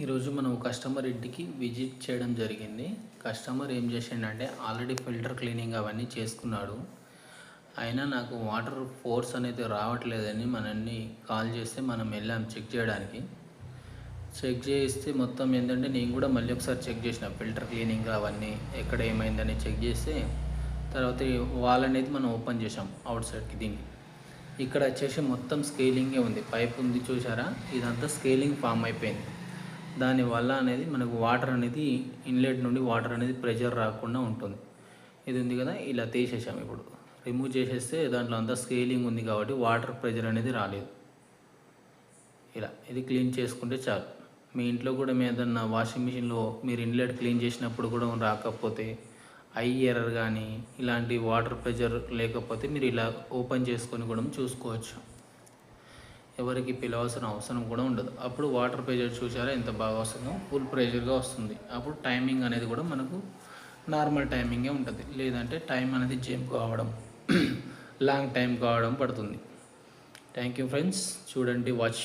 ఈరోజు మనం కస్టమర్ ఇంటికి విజిట్ చేయడం జరిగింది. కస్టమర్ ఏం చేసిండంటే ఆల్రెడీ ఫిల్టర్ క్లీనింగ్ అవన్నీ చేసుకున్నాడు. అయినా నాకు వాటర్ ఫోర్స్ అనేది రావట్లేదని మనల్ని కాల్ చేస్తే మనం వెళ్ళాం చెక్ చేయడానికి. చెక్ చేస్తే మొత్తం ఏంటంటే నేను కూడా మళ్ళీ ఒకసారి చెక్ చేసిన ఫిల్టర్ క్లీనింగ్ అవన్నీ ఎక్కడ ఏమైందని చెక్ చేస్తే తర్వాత వాల్ అనేది మనం ఓపెన్ చేసాం అవుట్ సైడ్కి. దీనికి ఇక్కడ వచ్చేసి మొత్తం స్కేలింగే ఉంది. పైప్ ఉంది చూసారా, ఇదంతా స్కేలింగ్ ఫామ్ అయిపోయింది. దానివల్ల అనేది మనకు వాటర్ అనేది ఇన్లెట్ నుండి వాటర్ అనేది ప్రెషర్ రాకుండా ఉంటుంది. ఇది ఉంది కదా, ఇలా తీసేసాం. ఇప్పుడు రిమూవ్ చేసేస్తే దాంట్లో అంతా స్కేలింగ్ ఉంది కాబట్టి వాటర్ ప్రెషర్ అనేది రాలేదు. ఇలా ఇది క్లీన్ చేసుకుంటే చాలు. మీ ఇంట్లో కూడా మీ ఏదన్నా వాషింగ్ మిషన్లో మీరు ఇన్లెట్ క్లీన్ చేసినప్పుడు కూడా రాకపోతే, ఐ ఎర్రర్ కానీ ఇలాంటి వాటర్ ప్రెషర్ లేకపోతే మీరు ఇలా ఓపెన్ చేసుకొని కూడా చూసుకోవచ్చు. ఎవరికి పిలవాల్సిన అవసరం కూడా ఉండదు. అప్పుడు వాటర్ ప్రెషర్ చూసారా ఎంత బాగా వస్తుందో, ఫుల్ ప్రెషర్గా వస్తుంది. అప్పుడు టైమింగ్ అనేది కూడా మనకు నార్మల్ టైమింగే ఉంటుంది. లేదంటే టైం అనేది జంప్ కావడం లాంగ్ టైం కావడం పడుతుంది. థ్యాంక్ యూ ఫ్రెండ్స్, చూడండి, వాచ్.